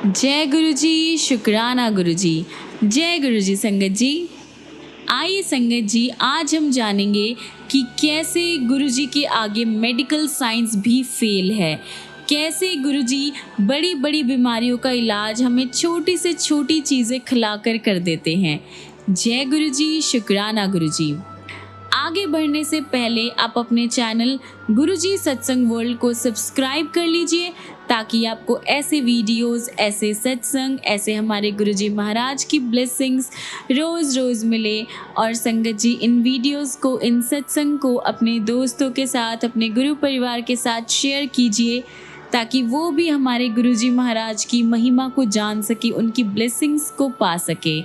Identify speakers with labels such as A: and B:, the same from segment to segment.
A: जय गुरु जी, शुक्राना गुरु जी। जय गुरु जी संगत जी। आइए संगत जी, आज हम जानेंगे कि कैसे गुरु जी के आगे मेडिकल साइंस भी फेल है। कैसे गुरु जी बड़ी बड़ी बीमारियों का इलाज हमें छोटी से छोटी चीज़ें खिलाकर कर देते हैं। जय गुरु जी, शुक्राना गुरु जी। आगे बढ़ने से पहले आप अपने चैनल गुरुजी सत्संग वर्ल्ड को सब्सक्राइब कर लीजिए ताकि आपको ऐसे वीडियोस, ऐसे सत्संग, ऐसे हमारे गुरुजी महाराज की ब्लेसिंग्स रोज़ रोज़ मिले। और संगत जी, इन वीडियोस को, इन सत्संग को अपने दोस्तों के साथ, अपने गुरु परिवार के साथ शेयर कीजिए ताकि वो भी हमारे गुरुजी महाराज की महिमा को जान सके, उनकी ब्लेसिंग्स को पा सके।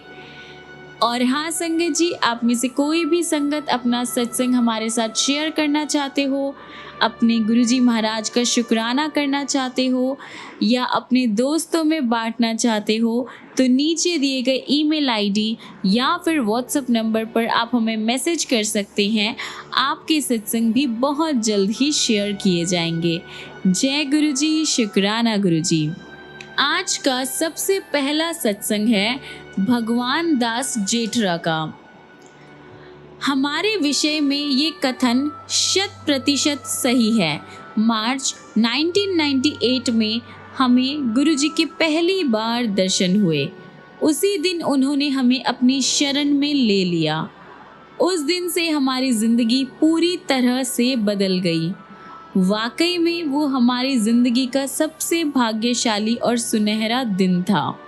A: और हाँ संगत जी, आप में से कोई भी संगत अपना सत्संग हमारे साथ शेयर करना चाहते हो, अपने गुरुजी महाराज का शुक्राना करना चाहते हो या अपने दोस्तों में बांटना चाहते हो, तो नीचे दिए गए ईमेल आईडी या फिर व्हाट्सएप नंबर पर आप हमें मैसेज कर सकते हैं। आपके सत्संग भी बहुत जल्द ही शेयर किए जाएंगे। जय गुरुजी, शुक्राना गुरुजी। आज का सबसे पहला सत्संग है भगवान दास जेठरा का। हमारे विषय में ये कथन 100% सही है। मार्च 1998 में हमें गुरुजी के पहली बार दर्शन हुए। उसी दिन उन्होंने हमें अपनी शरण में ले लिया। उस दिन से हमारी ज़िंदगी पूरी तरह से बदल गई। वाकई में वो हमारी ज़िंदगी का सबसे भाग्यशाली और सुनहरा दिन था।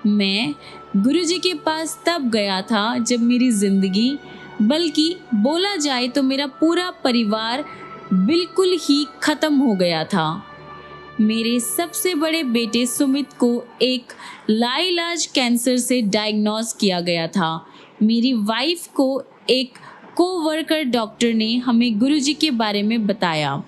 A: मैं गुरुजी के पास तब गया था जब मेरी ज़िंदगी, बल्कि बोला जाए तो मेरा पूरा परिवार बिल्कुल ही ख़त्म हो गया था। मेरे सबसे बड़े बेटे सुमित को एक लाइलाज कैंसर से डायग्नोज किया गया था। मेरी वाइफ को एक कोवर्कर डॉक्टर ने हमें गुरुजी के बारे में बताया।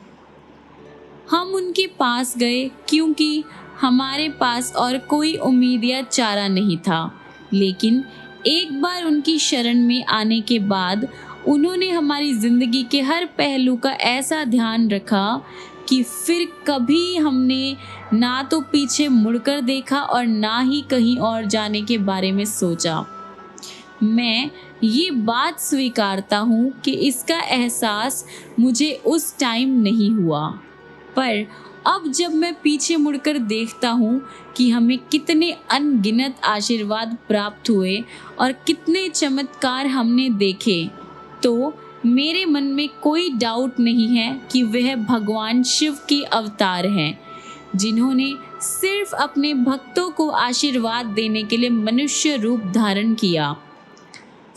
A: हम उनके पास गए क्योंकि हमारे पास और कोई उम्मीद या चारा नहीं था। लेकिन एक बार उनकी शरण में आने के बाद उन्होंने हमारी ज़िंदगी के हर पहलू का ऐसा ध्यान रखा कि फिर कभी हमने ना तो पीछे मुड़कर देखा और ना ही कहीं और जाने के बारे में सोचा। मैं ये बात स्वीकारता हूँ कि इसका एहसास मुझे उस टाइम नहीं हुआ, पर अब जब मैं पीछे मुड़कर देखता हूँ कि हमें कितने अनगिनत आशीर्वाद प्राप्त हुए और कितने चमत्कार हमने देखे, तो मेरे मन में कोई डाउट नहीं है कि वह भगवान शिव के अवतार हैं, जिन्होंने सिर्फ अपने भक्तों को आशीर्वाद देने के लिए मनुष्य रूप धारण किया।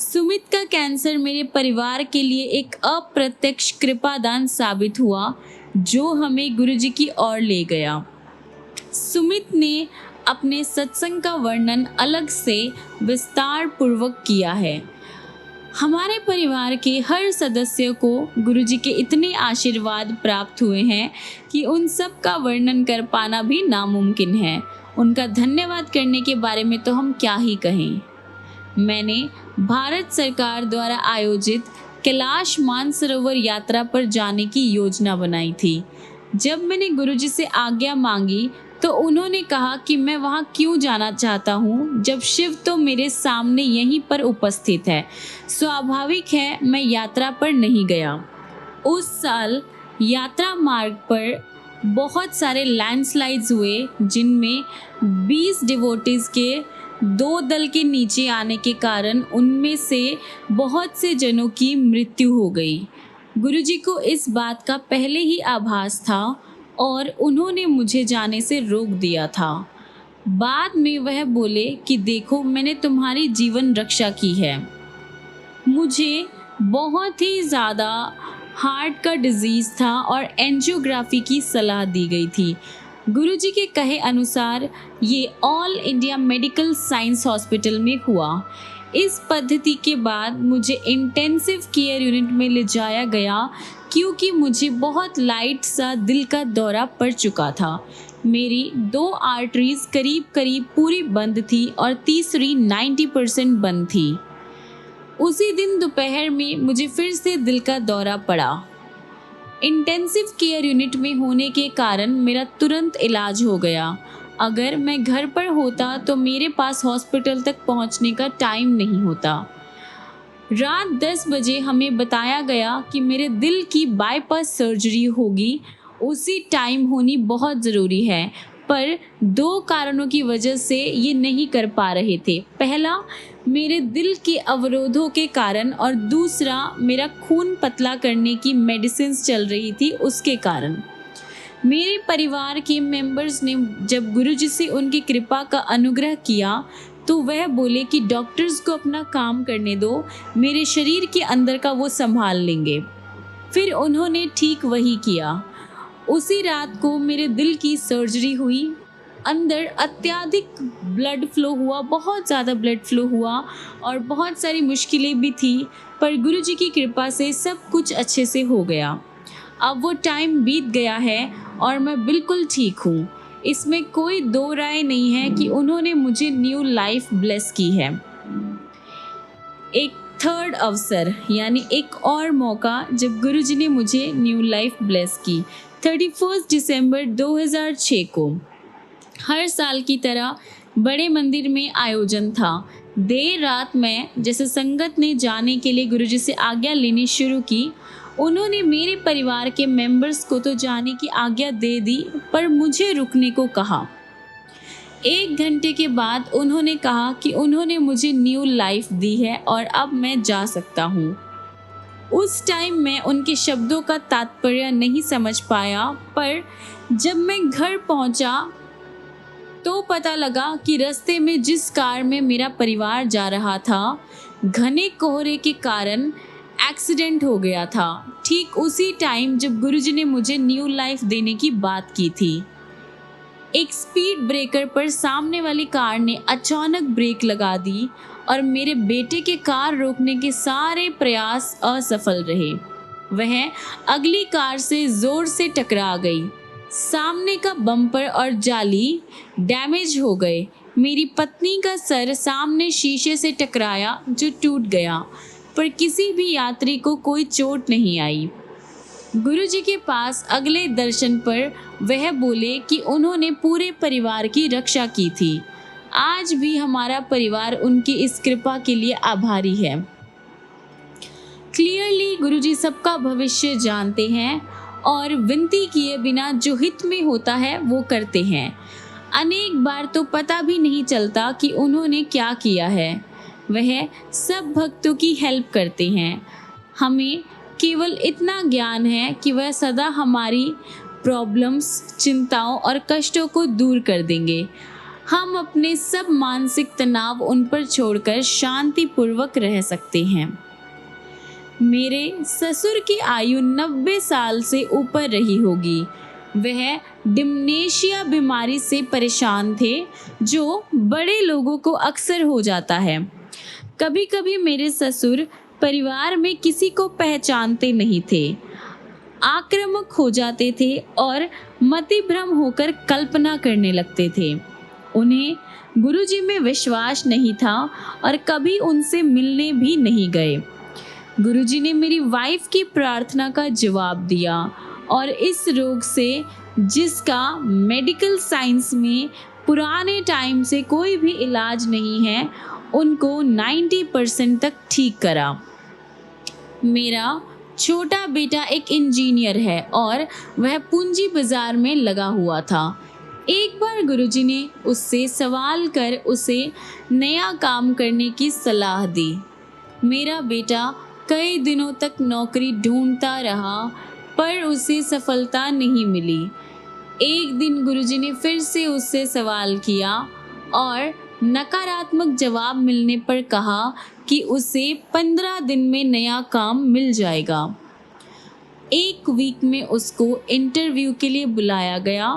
A: सुमित का कैंसर मेरे परिवार के लिए एक अप्रत्यक्ष कृपादान साबित हुआ जो हमें गुरुजी की ओर ले गया। सुमित ने अपने सत्संग का वर्णन अलग से विस्तार पूर्वक किया है। हमारे परिवार के हर सदस्य को गुरुजी के इतने आशीर्वाद प्राप्त हुए हैं कि उन सब का वर्णन कर पाना भी नामुमकिन है। उनका धन्यवाद करने के बारे में तो हम क्या ही कहें। मैंने भारत सरकार द्वारा आयोजित कैलाश मानसरोवर यात्रा पर जाने की योजना बनाई थी। जब मैंने गुरुजी से आज्ञा मांगी तो उन्होंने कहा कि मैं वहाँ क्यों जाना चाहता हूँ जब शिव तो मेरे सामने यहीं पर उपस्थित है। स्वाभाविक है मैं यात्रा पर नहीं गया। उस साल यात्रा मार्ग पर बहुत सारे लैंडस्लाइड्स हुए, जिनमें 20 डिवोटीज के 2 दल के नीचे आने के कारण उनमें से बहुत से जनों की मृत्यु हो गई। गुरुजी को इस बात का पहले ही आभास था और उन्होंने मुझे जाने से रोक दिया था। बाद में वह बोले कि देखो, मैंने तुम्हारी जीवन रक्षा की है। मुझे बहुत ही ज़्यादा हार्ट का डिजीज़ था और एंजियोग्राफी की सलाह दी गई थी। गुरुजी के कहे अनुसार ये all India medical science hospital में हुआ। इस पद्धति के बाद मुझे इंटेंसिव केयर यूनिट में ले जाया गया क्योंकि मुझे बहुत लाइट सा दिल का दौरा पड़ चुका था। मेरी 2 आर्टरीज करीब करीब पूरी बंद थी और तीसरी 90% बंद थी। उसी दिन दोपहर में मुझे फिर से दिल का दौरा पड़ा। इंटेंसिव केयर यूनिट में होने के कारण मेरा तुरंत इलाज हो गया। अगर मैं घर पर होता तो मेरे पास हॉस्पिटल तक पहुंचने का टाइम नहीं होता। रात 10 बजे हमें बताया गया कि मेरे दिल की बाईपास सर्जरी होगी। उसी टाइम होनी बहुत ज़रूरी है, पर 2 कारणों की वजह से ये नहीं कर पा रहे थे। पहला, मेरे दिल के अवरोधों के कारण, और दूसरा, मेरा खून पतला करने की मेडिसिन्स चल रही थी उसके कारण। मेरे परिवार के मेंबर्स ने जब गुरुजी से उनकी कृपा का अनुग्रह किया तो वह बोले कि डॉक्टर्स को अपना काम करने दो, मेरे शरीर के अंदर का वो संभाल लेंगे। फिर उन्होंने ठीक वही किया। उसी रात को मेरे दिल की सर्जरी हुई। अंदर अत्यधिक ब्लड फ्लो हुआ, बहुत ज़्यादा ब्लड फ्लो हुआ और बहुत सारी मुश्किलें भी थी, पर गुरुजी की कृपा से सब कुछ अच्छे से हो गया। अब वो टाइम बीत गया है और मैं बिल्कुल ठीक हूँ। इसमें कोई दो राय नहीं है कि उन्होंने मुझे न्यू लाइफ ब्लेस की है। एक थर्ड अवसर यानी एक और मौका जब गुरुजी ने मुझे न्यू लाइफ ब्लेस की। 31 दिसंबर 2006 को हर साल की तरह बड़े मंदिर में आयोजन था। देर रात में जैसे संगत ने जाने के लिए गुरुजी से आज्ञा लेनी शुरू की। उन्होंने मेरे परिवार के मेंबर्स को तो जाने की आज्ञा दे दी, पर मुझे रुकने को कहा। 1 घंटे के बाद उन्होंने कहा कि उन्होंने मुझे न्यू लाइफ दी है और अब मैं जा सकता हूँ। उस टाइम मैं उनके शब्दों का तात्पर्य नहीं समझ पाया, पर जब मैं घर पहुँचा तो पता लगा कि रास्ते में जिस कार में मेरा परिवार जा रहा था, घने कोहरे के कारण एक्सीडेंट हो गया था। ठीक उसी टाइम जब गुरुजी ने मुझे न्यू लाइफ देने की बात की थी। एक स्पीड ब्रेकर पर सामने वाली कार ने अचानक ब्रेक लगा दी और मेरे बेटे के कार रोकने के सारे प्रयास असफल रहे। वह अगली कार से जोर से टकरा गई। सामने का बम्पर और जाली डैमेज हो गए। मेरी पत्नी का सर सामने शीशे से टकराया जो टूट गया, पर किसी भी यात्री को कोई चोट नहीं आई। गुरुजी के पास अगले दर्शन पर वह बोले कि उन्होंने पूरे परिवार की रक्षा की थी। आज भी हमारा परिवार उनकी इस कृपा के लिए आभारी है। क्लियरली गुरुजी सबका भविष्य जानते हैं और विनती किए बिना जो हित में होता है वो करते हैं। अनेक बार तो पता भी नहीं चलता कि उन्होंने क्या किया है। वह सब भक्तों की हेल्प करते हैं। हमें केवल इतना ज्ञान है कि वह सदा हमारी प्रॉब्लम्स, चिंताओं और कष्टों को दूर कर देंगे। हम अपने सब मानसिक तनाव उन पर छोड़कर शांतिपूर्वक रह सकते हैं। मेरे ससुर की आयु 90 साल से ऊपर रही होगी। वह डिमेंशिया बीमारी से परेशान थे, जो बड़े लोगों को अक्सर हो जाता है। कभी कभी मेरे ससुर परिवार में किसी को पहचानते नहीं थे, आक्रामक हो जाते थे और मतिभ्रम होकर कल्पना करने लगते थे। उन्हें गुरुजी में विश्वास नहीं था और कभी उनसे मिलने भी नहीं गए। गुरुजी ने मेरी वाइफ की प्रार्थना का जवाब दिया और इस रोग से, जिसका मेडिकल साइंस में पुराने टाइम से कोई भी इलाज नहीं है, उनको 90% तक ठीक करा। मेरा छोटा बेटा एक इंजीनियर है और वह पूंजी बाजार में लगा हुआ था। एक बार गुरुजी ने उससे सवाल कर उसे नया काम करने की सलाह दी। मेरा बेटा कई दिनों तक नौकरी ढूंढता रहा, पर उसे सफलता नहीं मिली। एक दिन गुरुजी ने फिर से उससे सवाल किया और नकारात्मक जवाब मिलने पर कहा कि उसे 15 दिन में नया काम मिल जाएगा। 1 वीक में उसको इंटरव्यू के लिए बुलाया गया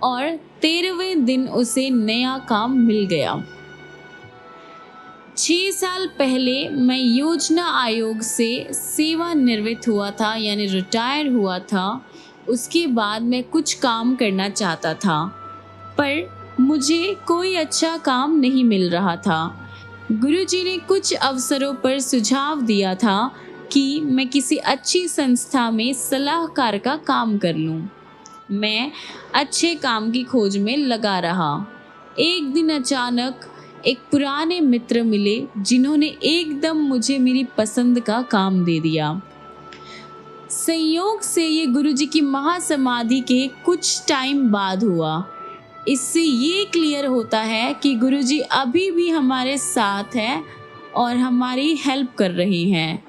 A: और 13वें दिन उसे नया काम मिल गया। 6 साल पहले मैं योजना आयोग से सेवानिवृत्त हुआ था, यानी रिटायर हुआ था। उसके बाद मैं कुछ काम करना चाहता था, पर मुझे कोई अच्छा काम नहीं मिल रहा था। गुरुजी ने कुछ अवसरों पर सुझाव दिया था कि मैं किसी अच्छी संस्था में सलाहकार का काम कर लूं। मैं अच्छे काम की खोज में लगा रहा। एक दिन अचानक एक पुराने मित्र मिले जिन्होंने एकदम मुझे मेरी पसंद का काम दे दिया। संयोग से ये गुरुजी की महासमाधि के कुछ टाइम बाद हुआ। इससे ये क्लियर होता है कि गुरुजी अभी भी हमारे साथ हैं और हमारी हेल्प कर रहे हैं।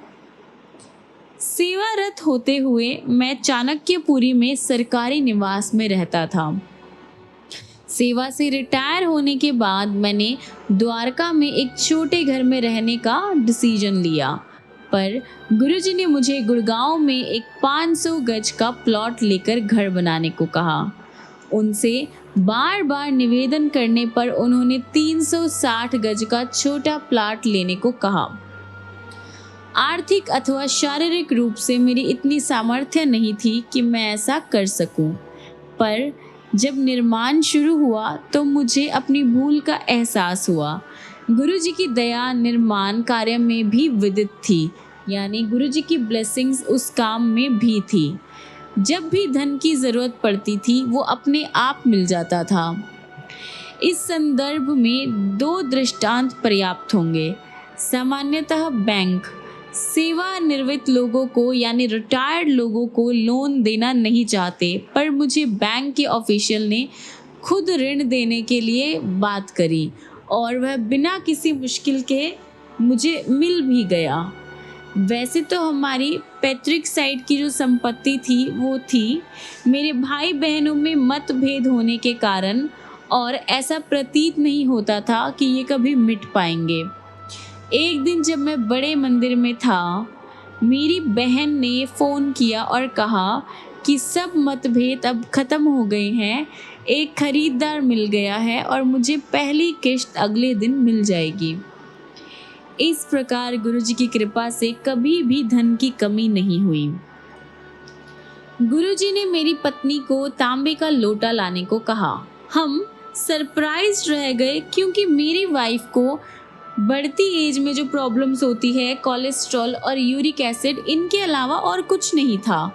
A: सेवारत होते हुए मैं चाणक्यपुरी में सरकारी निवास में रहता था। सेवा से रिटायर होने के बाद मैंने द्वारका में एक छोटे घर में रहने का डिसीजन लिया, पर गुरुजी ने मुझे गुड़गांव में एक 500 गज का प्लॉट लेकर घर बनाने को कहा। उनसे बार बार निवेदन करने पर उन्होंने 360 गज का छोटा प्लॉट लेने को कहा। आर्थिक अथवा शारीरिक रूप से मेरी इतनी सामर्थ्य नहीं थी कि मैं ऐसा कर सकूं, पर जब निर्माण शुरू हुआ तो मुझे अपनी भूल का एहसास हुआ। गुरुजी की दया निर्माण कार्य में भी विदित थी, यानी गुरुजी की ब्लेसिंग्स उस काम में भी थी। जब भी धन की ज़रूरत पड़ती थी वो अपने आप मिल जाता था। इस संदर्भ में 2 दृष्टांत पर्याप्त होंगे। सामान्यतः बैंक सेवानिवृत्त लोगों को यानी रिटायर्ड लोगों को लोन देना नहीं चाहते, पर मुझे बैंक के ऑफिशियल ने खुद ऋण देने के लिए बात करी और वह बिना किसी मुश्किल के मुझे मिल भी गया। वैसे तो हमारी पैतृक साइड की जो संपत्ति थी वो थी, मेरे भाई बहनों में मतभेद होने के कारण, और ऐसा प्रतीत नहीं होता था कि ये कभी मिट पाएंगे। एक दिन जब मैं बड़े मंदिर में था, मेरी बहन ने फ़ोन किया और कहा कि सब मतभेद अब ख़त्म हो गए हैं, एक खरीदार मिल गया है और मुझे पहली किश्त अगले दिन मिल जाएगी। इस प्रकार गुरुजी की कृपा से कभी भी धन की कमी नहीं हुई। गुरुजी ने मेरी पत्नी को तांबे का लोटा लाने को कहा। हम सरप्राइज्ड रह गए क्योंकि मेरी वाइफ को बढ़ती एज में जो प्रॉब्लम्स होती है, कोलेस्ट्रॉल और यूरिक एसिड, इनके अलावा और कुछ नहीं था,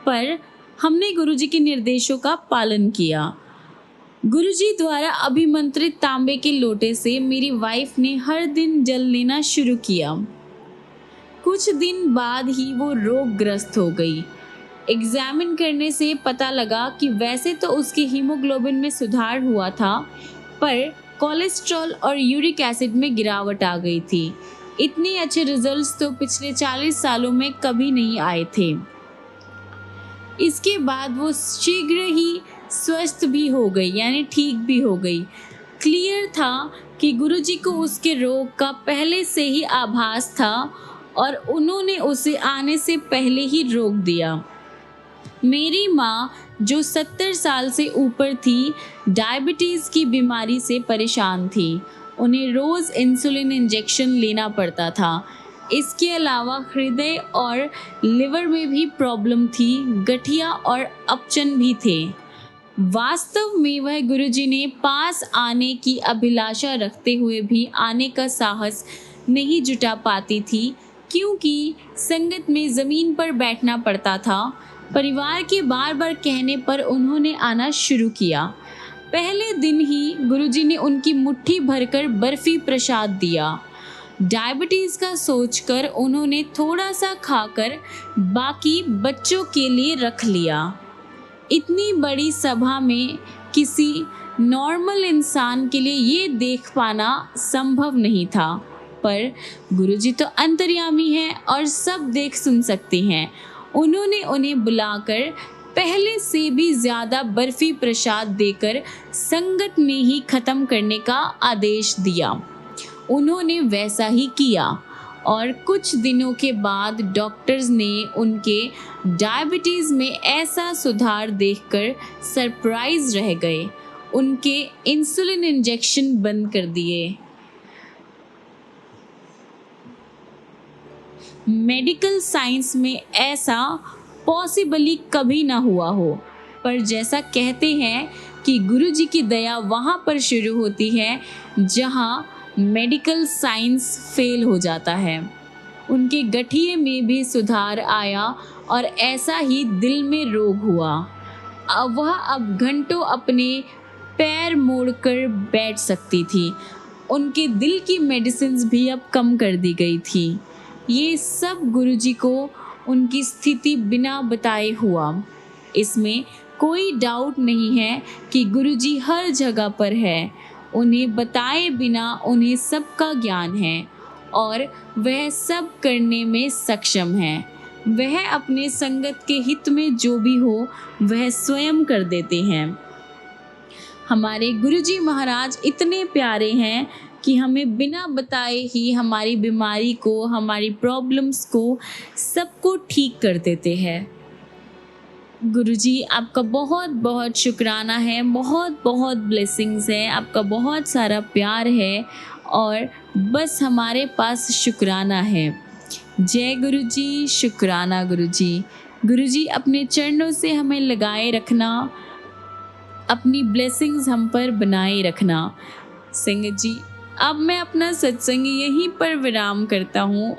A: पर हमने गुरुजी के निर्देशों का पालन किया। गुरुजी द्वारा अभिमंत्रित तांबे के लोटे से मेरी वाइफ ने हर दिन जल लेना शुरू किया। कुछ दिन बाद ही वो रोगग्रस्त हो गई। एग्जामिन करने से पता लगा कि वैसे तो उसके हीमोग्लोबिन में सुधार हुआ था, पर कोलेस्ट्रॉल और यूरिक एसिड में गिरावट आ गई थी। इतने अच्छे रिजल्ट्स तो पिछले 40 सालों में कभी नहीं आए थे। इसके बाद वो शीघ्र ही स्वस्थ भी हो गई, यानी ठीक भी हो गई। क्लियर था कि गुरुजी को उसके रोग का पहले से ही आभास था और उन्होंने उसे आने से पहले ही रोक दिया। मेरी माँ जो 70 साल से ऊपर थी, डायबिटीज़ की बीमारी से परेशान थी। उन्हें रोज़ इंसुलिन इंजेक्शन लेना पड़ता था। इसके अलावा हृदय और लिवर में भी प्रॉब्लम थी, गठिया और अपचन भी थे। वास्तव में वह गुरुजी ने पास आने की अभिलाषा रखते हुए भी आने का साहस नहीं जुटा पाती थी, क्योंकि संगत में ज़मीन पर बैठना पड़ता था। परिवार के बार बार कहने पर उन्होंने आना शुरू किया। पहले दिन ही गुरुजी ने उनकी मुट्ठी भरकर बर्फी प्रसाद दिया। डायबिटीज़ का सोचकर उन्होंने थोड़ा सा खाकर बाकी बच्चों के लिए रख लिया। इतनी बड़ी सभा में किसी नॉर्मल इंसान के लिए ये देख पाना संभव नहीं था, पर गुरुजी तो अंतर्यामी हैं और सब देख सुन सकते हैं। उन्होंने उन्हें बुलाकर पहले से भी ज़्यादा बर्फी प्रसाद देकर संगत में ही ख़त्म करने का आदेश दिया। उन्होंने वैसा ही किया और कुछ दिनों के बाद डॉक्टर्स ने उनके डायबिटीज़ में ऐसा सुधार देखकर सरप्राइज रह गए। उनके इंसुलिन इंजेक्शन बंद कर दिए। मेडिकल साइंस में ऐसा पॉसिबली कभी ना हुआ हो, पर जैसा कहते हैं कि गुरुजी की दया वहाँ पर शुरू होती है जहाँ मेडिकल साइंस फेल हो जाता है। उनके गठिए में भी सुधार आया और ऐसा ही दिल में रोग हुआ। वह अब घंटों अपने पैर मोड़कर बैठ सकती थी। उनके दिल की मेडिसिन्स भी अब कम कर दी गई थी। ये सब गुरुजी को उनकी स्थिति बिना बताए हुआ। इसमें कोई डाउट नहीं है कि गुरुजी हर जगह पर है। उन्हें बताए बिना उन्हें सबका ज्ञान है और वह सब करने में सक्षम है। वह अपने संगत के हित में जो भी हो वह स्वयं कर देते हैं। हमारे गुरुजी महाराज इतने प्यारे हैं कि हमें बिना बताए ही हमारी बीमारी को, हमारी प्रॉब्लम्स को, सबको ठीक कर देते हैं। गुरुजी आपका बहुत बहुत शुक्राना है, बहुत बहुत ब्लेसिंग्स है, आपका बहुत सारा प्यार है और बस हमारे पास शुक्राना है। जय गुरुजी, शुक्राना गुरुजी। गुरुजी अपने चरणों से हमें लगाए रखना, अपनी ब्लेसिंग्स हम पर बनाए रखना। संगत जी, अब मैं अपना सत्संग यहीं पर विराम करता हूँ।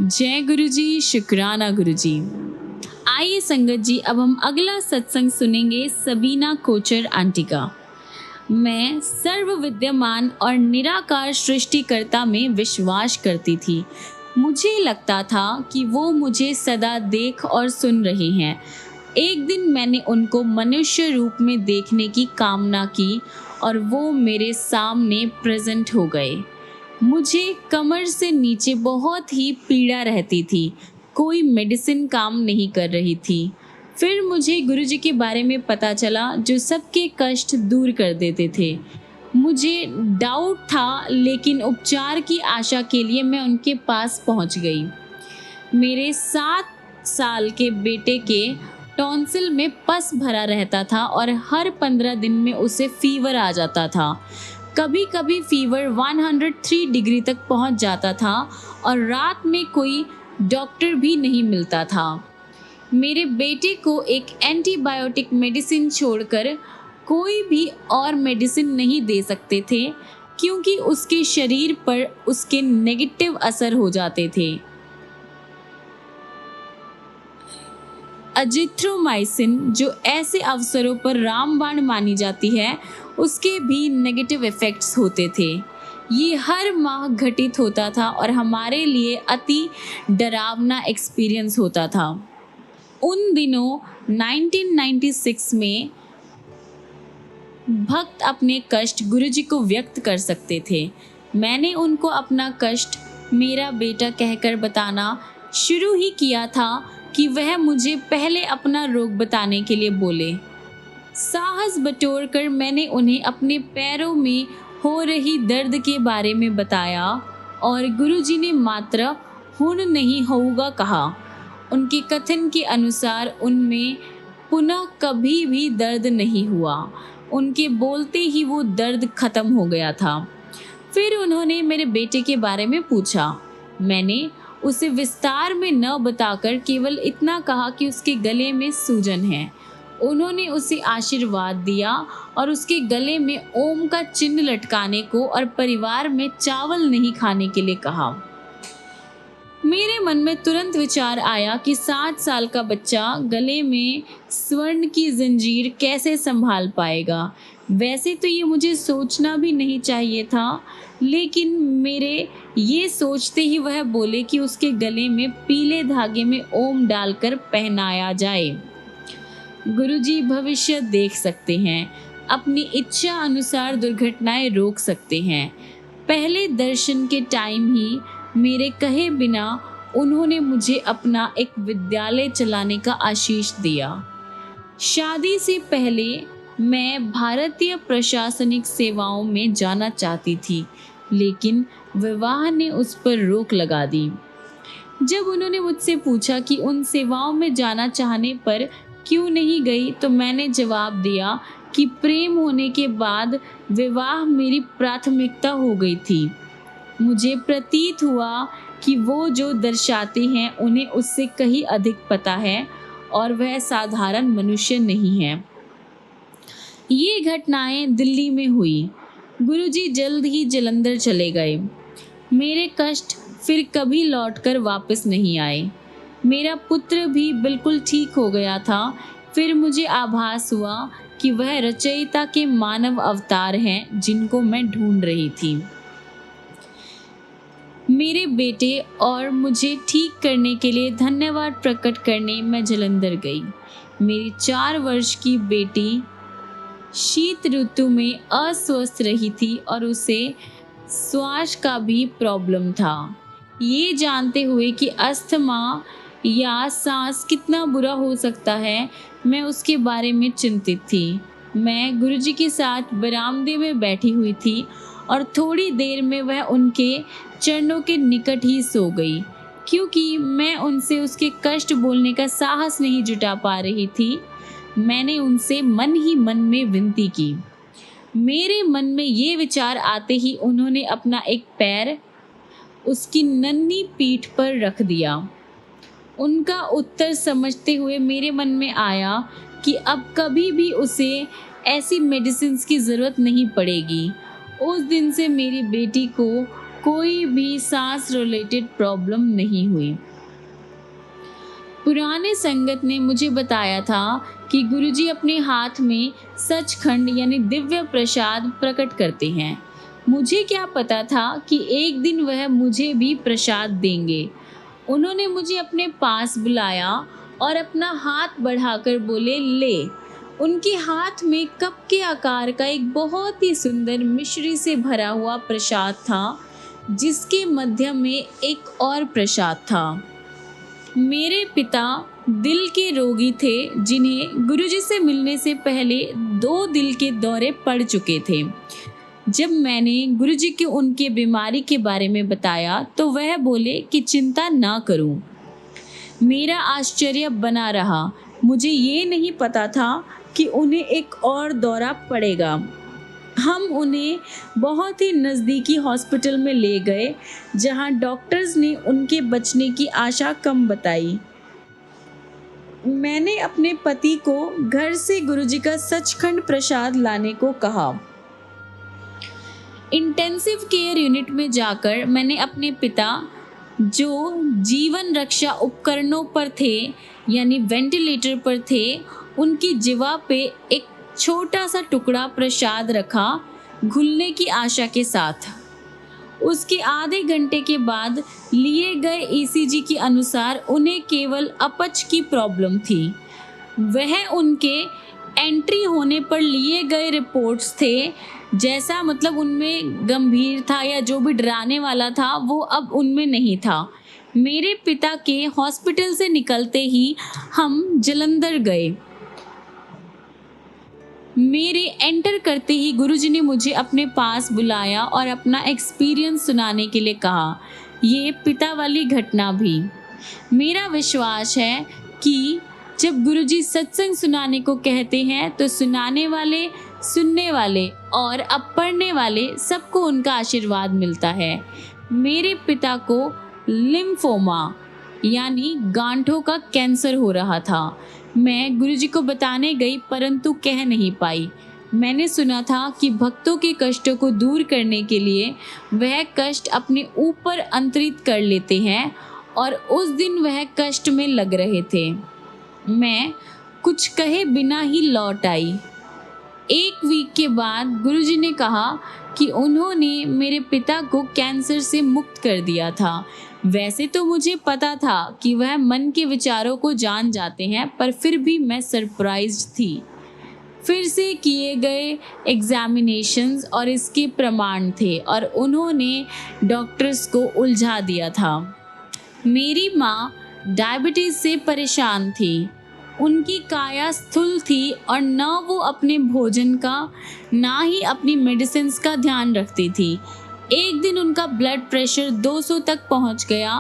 A: जय गुरुजी, शुक्राना गुरुजी। आइए संगत जी, अब हम अगला सत्संग सुनेंगे सबीना कोचर आंटी का। मैं सर्व विद्यमान और निराकार सृष्टिकर्ता में विश्वास करती थी। मुझे लगता था कि वो मुझे सदा देख और सुन रहे हैं। एक दिन मैंने उनको मनुष्य रूप में देखने की कामना की और वो मेरे सामने प्रेजेंट हो गए। मुझे कमर से नीचे बहुत ही पीड़ा रहती थी। कोई मेडिसिन काम नहीं कर रही थी। फिर मुझे गुरुजी के बारे में पता चला जो सबके कष्ट दूर कर देते थे। मुझे डाउट था, लेकिन उपचार की आशा के लिए मैं उनके पास पहुंच गई। मेरे 7 साल के बेटे के टॉन्सिल में पस भरा रहता था और हर 15 दिन में उसे फीवर आ जाता था। कभी कभी फीवर 103 डिग्री तक पहुंच जाता था और रात में कोई डॉक्टर भी नहीं मिलता था। मेरे बेटे को एक एंटीबायोटिक मेडिसिन छोड़कर कोई भी और मेडिसिन नहीं दे सकते थे, क्योंकि उसके शरीर पर उसके नेगेटिव असर हो जाते थे। अजिथ्रोमाइसिन, जो ऐसे अवसरों पर रामबाण मानी जाती है, उसके भी नेगेटिव इफ़ेक्ट्स होते थे। ये हर माह घटित होता था और हमारे लिए अति डरावना एक्सपीरियंस होता था। उन दिनों 1996 में भक्त अपने कष्ट गुरुजी को व्यक्त कर सकते थे। मैंने उनको अपना कष्ट मेरा बेटा कहकर बताना शुरू ही किया था कि वह मुझे पहले अपना रोग बताने के लिए बोले। साहस बटोरकर मैंने उन्हें अपने पैरों में हो रही दर्द के बारे में बताया और गुरुजी ने मात्र हुन नहीं होगा कहा। उनके कथन के अनुसार उनमें पुनः कभी भी दर्द नहीं हुआ। उनके बोलते ही वो दर्द खत्म हो गया था। फिर उन्होंने मेरे बेटे के बारे में पूछा। मैंने उसे विस्तार में न बताकर केवल इतना कहा कि उसके गले में सूजन है। उन्होंने उसे आशीर्वाद दिया और उसके गले में ओम का चिन्ह लटकाने को और परिवार में चावल नहीं खाने के लिए कहा। मेरे मन में तुरंत विचार आया कि 7 साल का बच्चा गले में स्वर्ण की जंजीर कैसे संभाल पाएगा। वैसे तो ये मुझे सोचना भी नहीं चाहिए था, लेकिन मेरे ये सोचते ही वह बोले कि उसके गले में पीले धागे में ओम डालकर पहनाया जाए। गुरुजी भविष्य देख सकते हैं, अपनी इच्छा अनुसार दुर्घटनाएं रोक सकते हैं। पहले दर्शन के टाइम ही मेरे कहे बिना उन्होंने मुझे अपना एक विद्यालय चलाने का आशीष दिया। शादी से पहले मैं भारतीय प्रशासनिक सेवाओं में जाना चाहती थी, लेकिन विवाह ने उस पर रोक लगा दी। जब उन्होंने मुझसे पूछा कि उन सेवाओं में जाना चाहने पर क्यों नहीं गई, तो मैंने जवाब दिया कि प्रेम होने के बाद विवाह मेरी प्राथमिकता हो गई थी। मुझे प्रतीत हुआ कि वो जो दर्शाते हैं उन्हें उससे कहीं अधिक पता है और वह साधारण मनुष्य नहीं है। ये घटनाएं दिल्ली में हुई। गुरुजी जल्द ही जलंधर चले गए। मेरे कष्ट फिर कभी लौटकर वापस नहीं आए। मेरा पुत्र भी बिल्कुल ठीक हो गया था। फिर मुझे आभास हुआ कि वह रचयिता के मानव अवतार हैं जिनको मैं ढूंढ रही थी। मेरे बेटे और मुझे ठीक करने के लिए धन्यवाद प्रकट करने मैं जालंधर गई। मेरी 4 वर्ष की बेटी शीत ऋतु में अस्वस्थ रही थी और उसे श्वास का भी प्रॉब्लम था। ये जानते हुए कि अस्थमा या सांस कितना बुरा हो सकता है, मैं उसके बारे में चिंतित थी। मैं गुरुजी के साथ बरामदे में बैठी हुई थी और थोड़ी देर में वह उनके चरणों के निकट ही सो गई। क्योंकि मैं उनसे उसके कष्ट बोलने का साहस नहीं जुटा पा रही थी, मैंने उनसे मन ही मन में विनती की। मेरे मन में ये विचार आते ही उन्होंने अपना एक पैर उसकी नन्ही पीठ पर रख दिया। उनका उत्तर समझते हुए मेरे मन में आया कि अब कभी भी उसे ऐसी मेडिसिन्स की ज़रूरत नहीं पड़ेगी। उस दिन से मेरी बेटी को कोई भी सांस रिलेटेड प्रॉब्लम नहीं हुई। पुराने संगत ने मुझे बताया था कि गुरुजी अपने हाथ में सचखंड यानी दिव्य प्रसाद प्रकट करते हैं। मुझे क्या पता था कि एक दिन वह मुझे भी प्रसाद देंगे। उन्होंने मुझे अपने पास बुलाया और अपना हाथ बढ़ाकर बोले, ले। उनके हाथ में कप के आकार का एक बहुत ही सुंदर मिश्री से भरा हुआ प्रसाद था, जिसके मध्य में एक और प्रसाद था। मेरे पिता दिल के रोगी थे, जिन्हें गुरुजी से मिलने से पहले 2 दिल के दौरे पड़ चुके थे। जब मैंने गुरुजी को उनके बीमारी के बारे में बताया तो वह बोले कि चिंता ना करूं। मेरा आश्चर्य बना रहा। मुझे ये नहीं पता था कि उन्हें एक और दौरा पड़ेगा। हम उन्हें बहुत ही नज़दीकी हॉस्पिटल में ले गए, जहां डॉक्टर्स ने उनके बचने की आशा कम बताई। मैंने अपने पति को घर से गुरुजी का सचखंड प्रसाद लाने को कहा। इंटेंसिव केयर यूनिट में जाकर मैंने अपने पिता, जो जीवन रक्षा उपकरणों पर थे यानी वेंटिलेटर पर थे, उनकी जिवा पे एक छोटा सा टुकड़ा प्रसाद रखा, घुलने की आशा के साथ। उसके आधे घंटे के बाद लिए गए ईसीजी के अनुसार उन्हें केवल अपच की प्रॉब्लम थी। वह उनके एंट्री होने पर लिए गए रिपोर्ट्स थे, जैसा मतलब उनमें गंभीर था या जो भी डराने वाला था वो अब उनमें नहीं था। मेरे पिता के हॉस्पिटल से निकलते ही हम जालंधर गए। मेरे एंटर करते ही गुरुजी ने मुझे अपने पास बुलाया और अपना एक्सपीरियंस सुनाने के लिए कहा। ये पिता वाली घटना भी। मेरा विश्वास है कि जब गुरुजी सत्संग सुनाने को कहते हैं तो सुनाने वाले, सुनने वाले और अब पढ़ने वाले सबको उनका आशीर्वाद मिलता है। मेरे पिता को लिम्फोमा यानी गांठों का कैंसर हो रहा था। मैं गुरुजी को बताने गई परंतु कह नहीं पाई। मैंने सुना था कि भक्तों के कष्टों को दूर करने के लिए वह कष्ट अपने ऊपर अंतरित कर लेते हैं और उस दिन वह कष्ट में लग रहे थे। मैं कुछ कहे बिना ही लौट आई। 1 वीक के बाद गुरुजी ने कहा कि उन्होंने मेरे पिता को कैंसर से मुक्त कर दिया था। वैसे तो मुझे पता था कि वह मन के विचारों को जान जाते हैं, पर फिर भी मैं सरप्राइज्ड थी। फिर से किए गए एग्जामिनेशंस और इसके प्रमाण थे और उन्होंने डॉक्टर्स को उलझा दिया था। मेरी माँ डायबिटीज़ से परेशान थी। उनकी काया स्थूल थी और न वो अपने भोजन का ना ही अपनी मेडिसिन्स का ध्यान रखती थी। एक दिन उनका ब्लड प्रेशर 200 तक पहुंच गया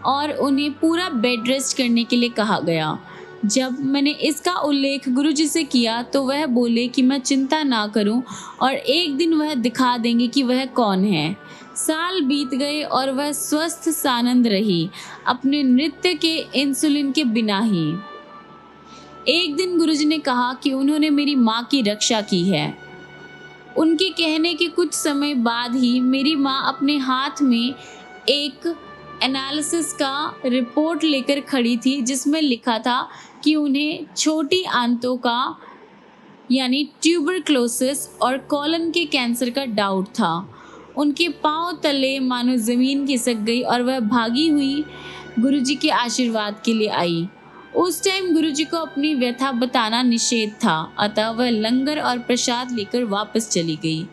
A: और उन्हें पूरा बेड रेस्ट करने के लिए कहा गया। जब मैंने इसका उल्लेख गुरुजी से किया तो वह बोले कि मैं चिंता ना करूं और एक दिन वह दिखा देंगे कि वह कौन है। साल बीत गए और वह स्वस्थ सानंद रही, अपने नृत्य के इंसुलिन के बिना ही। एक दिन गुरुजी ने कहा कि उन्होंने मेरी माँ की रक्षा की है। उनके कहने के कुछ समय बाद ही मेरी माँ अपने हाथ में एक एनालिसिस का रिपोर्ट लेकर खड़ी थी, जिसमें लिखा था कि उन्हें छोटी आंतों का यानी ट्यूबरक्लोसिस और कॉलन के कैंसर का डाउट था। उनके पांव तले मानो ज़मीन खिसक गई और वह भागी हुई गुरुजी के आशीर्वाद के लिए आई। उस टाइम गुरुजी को अपनी व्यथा बताना निषेध था, अतः वह लंगर और प्रसाद लेकर वापस चली गई।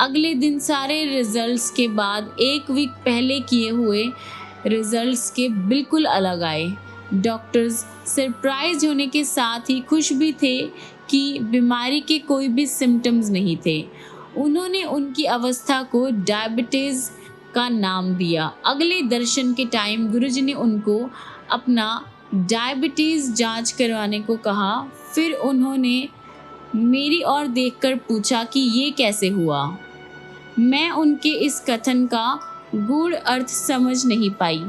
A: अगले दिन सारे रिजल्ट्स के बाद एक वीक पहले किए हुए रिजल्ट्स के बिल्कुल अलग आए। डॉक्टर्स सरप्राइज होने के साथ ही खुश भी थे कि बीमारी के कोई भी सिम्टम्स नहीं थे। उन्होंने उनकी अवस्था को डायबिटीज़ का नाम दिया। अगले दर्शन के टाइम गुरुजी ने उनको अपना डायबिटीज़ जांच करवाने को कहा। फिर उन्होंने मेरी ओर देखकर पूछा कि ये कैसे हुआ। मैं उनके इस कथन का गूढ़ अर्थ समझ नहीं पाई।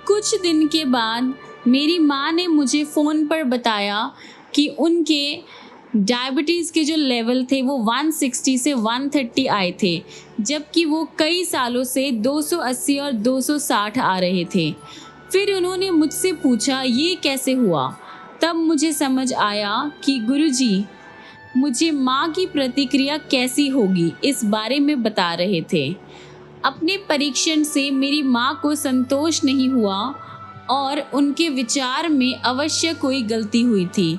A: कुछ दिन के बाद मेरी माँ ने मुझे फ़ोन पर बताया कि उनके डायबिटीज़ के जो लेवल थे वो 160 से 130 आए थे, जबकि वो कई सालों से 280 और 260 आ रहे थे। फिर उन्होंने मुझसे पूछा ये कैसे हुआ। तब मुझे समझ आया कि गुरुजी मुझे माँ की प्रतिक्रिया कैसी होगी इस बारे में बता रहे थे। अपने परीक्षण से मेरी माँ को संतोष नहीं हुआ और उनके विचार में अवश्य कोई गलती हुई थी।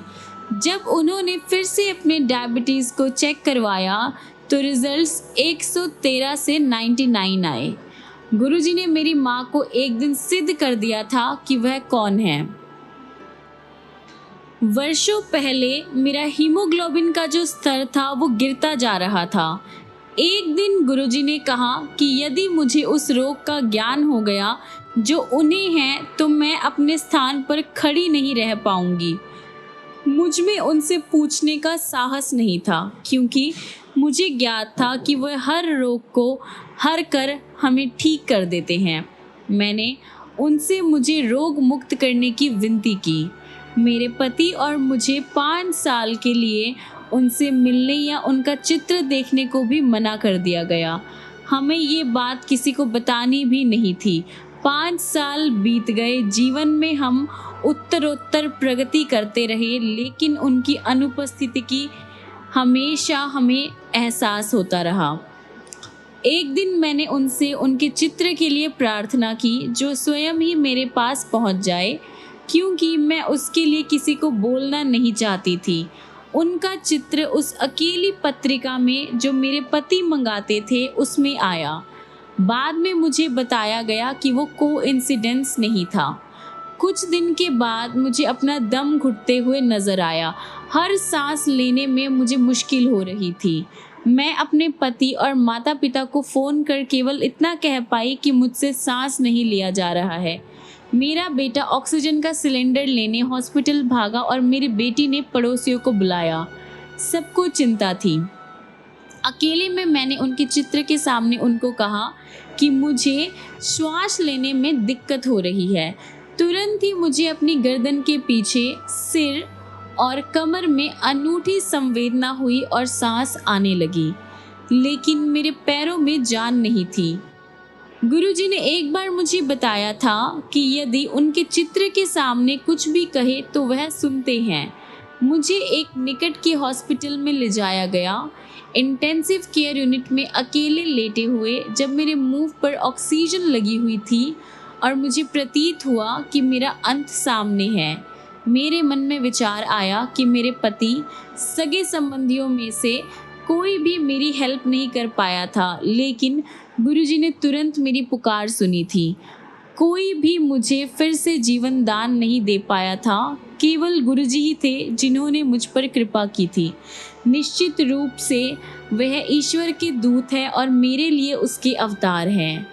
A: जब उन्होंने फिर से अपने डायबिटीज़ को चेक करवाया तो रिजल्ट्स 113 से 99 आए। गुरुजी ने मेरी माँ को एक दिन सिद्ध कर दिया था कि वह कौन है। वर्षों पहले मेरा हीमोग्लोबिन का जो स्तर था वो गिरता जा रहा था। एक दिन गुरुजी ने कहा कि यदि मुझे उस रोग का ज्ञान हो गया जो उन्हें है तो मैं अपने स्थान पर खड़ी नहीं रह पाऊंगी। मुझ में उनसे पूछने का साहस नहीं था, क्योंकि मुझे ज्ञात था कि वह हर रोग को हर कर हमें ठीक कर देते हैं। मैंने उनसे मुझे रोग मुक्त करने की विनती की। मेरे पति और मुझे 5 साल के लिए उनसे मिलने या उनका चित्र देखने को भी मना कर दिया गया। हमें ये बात किसी को बतानी भी नहीं थी। 5 साल बीत गए। जीवन में हम उत्तरोत्तर प्रगति करते रहे, लेकिन उनकी अनुपस्थिति की हमेशा हमें एहसास होता रहा। एक दिन मैंने उनसे उनके चित्र के लिए प्रार्थना की जो स्वयं ही मेरे पास पहुंच जाए, क्योंकि मैं उसके लिए किसी को बोलना नहीं चाहती थी। उनका चित्र उस अकेली पत्रिका में जो मेरे पति मंगाते थे उसमें आया। बाद में मुझे बताया गया कि वो कोइंसिडेंस नहीं था। कुछ दिन के बाद मुझे अपना दम घुटते हुए नजर आया। हर सांस लेने में मुझे मुश्किल हो रही थी। मैं अपने पति और माता पिता को फ़ोन कर केवल इतना कह पाई कि मुझसे सांस नहीं लिया जा रहा है। मेरा बेटा ऑक्सीजन का सिलेंडर लेने हॉस्पिटल भागा और मेरी बेटी ने पड़ोसियों को बुलाया। सबको चिंता थी। अकेले में मैंने उनके चित्र के सामने उनको कहा कि मुझे श्वास लेने में दिक्कत हो रही है। तुरंत ही मुझे अपनी गर्दन के पीछे, सिर और कमर में अनूठी संवेदना हुई और सांस आने लगी, लेकिन मेरे पैरों में जान नहीं थी। गुरुजी ने एक बार मुझे बताया था कि यदि उनके चित्र के सामने कुछ भी कहे तो वह सुनते हैं। मुझे एक निकट के हॉस्पिटल में ले जाया गया। इंटेंसिव केयर यूनिट में अकेले लेटे हुए जब मेरे मुंह पर ऑक्सीजन लगी हुई थी और मुझे प्रतीत हुआ कि मेरा अंत सामने है, मेरे मन में विचार आया कि मेरे पति, सगे संबंधियों में से कोई भी मेरी हेल्प नहीं कर पाया था, लेकिन गुरुजी ने तुरंत मेरी पुकार सुनी थी। कोई भी मुझे फिर से जीवन दान नहीं दे पाया था, केवल गुरुजी ही थे जिन्होंने मुझ पर कृपा की थी। निश्चित रूप से वह ईश्वर के दूत है और मेरे लिए उसके अवतार हैं।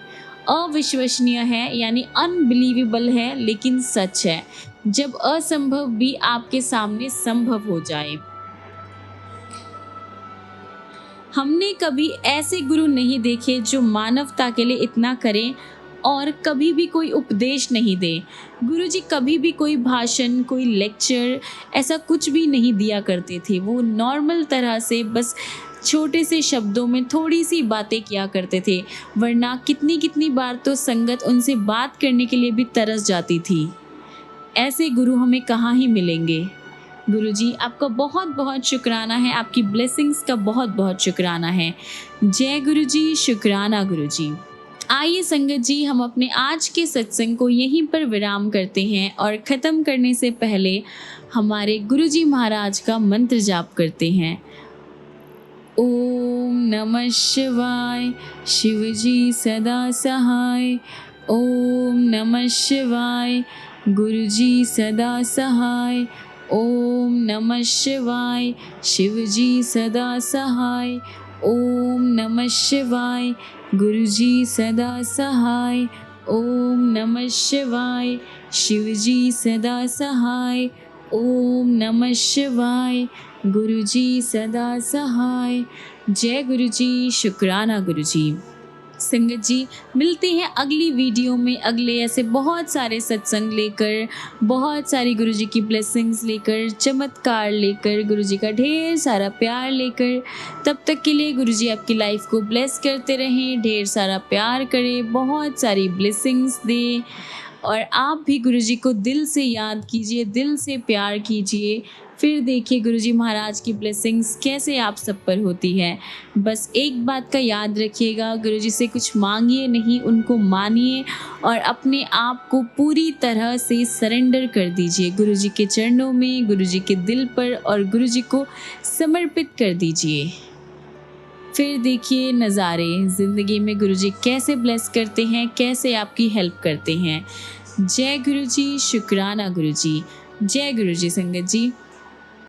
A: अविश्वसनीय है, यानी अनबिलीवेबल है, लेकिन सच है जब असंभव भी आपके सामने संभव हो जाए। हमने कभी ऐसे गुरु नहीं देखे जो मानवता के लिए इतना करें और कभी भी कोई उपदेश नहीं दे। गुरुजी कभी भी कोई भाषण, कोई लेक्चर ऐसा कुछ भी नहीं दिया करते थे। वो नॉर्मल तरह से बस छोटे से शब्दों में थोड़ी सी बातें किया करते थे, वरना कितनी कितनी बार तो संगत उनसे बात करने के लिए भी तरस जाती थी। ऐसे गुरु हमें कहाँ ही मिलेंगे। गुरुजी आपका बहुत बहुत शुक्राना है, आपकी ब्लेसिंग्स का बहुत बहुत शुक्राना है। जय गुरुजी, शुक्राना गुरुजी। आइए संगत जी, हम अपने आज के सत्संग को यहीं पर विराम करते हैं और ख़त्म करने से पहले हमारे गुरुजी महाराज का मंत्र जाप करते हैं। ओम नमः शिवाय, शिवजी सदा सहाय। ओम नमः शिवाय, गुरुजी सदा सहाय। ओम नमः शिवाय, शिवजी सदा सहाय। ओम नमः शिवाय, गुरुजी सदा सहाय। ओम नमः शिवाय, शिवजी सदा सहाय। ओम नमः शिवाय, गुरुजी सदा सहाय। जय गुरुजी, शुक्राना गुरुजी। संगत जी, मिलते हैं अगली वीडियो में अगले ऐसे बहुत सारे सत्संग लेकर, बहुत सारी गुरुजी की ब्लेसिंग्स लेकर, चमत्कार लेकर, गुरुजी का ढेर सारा प्यार लेकर। तब तक के लिए गुरुजी आपकी लाइफ को ब्लेस करते रहें, ढेर सारा प्यार करें, बहुत सारी ब्लेसिंग्स दें और आप भी गुरुजी को दिल से याद कीजिए, दिल से प्यार कीजिए। फिर देखिए गुरुजी महाराज की ब्लेसिंग्स कैसे आप सब पर होती है। बस एक बात का याद रखिएगा, गुरुजी से कुछ मांगिए नहीं, उनको मानिए और अपने आप को पूरी तरह से सरेंडर कर दीजिए गुरुजी के चरणों में, गुरुजी के दिल पर, और गुरुजी को समर्पित कर दीजिए। फिर देखिए नज़ारे ज़िंदगी में गुरुजी कैसे ब्लेस करते हैं, कैसे आपकी हेल्प करते हैं। जय गुरुजी, शुक्राना गुरुजी। जय गुरुजी संगत जी।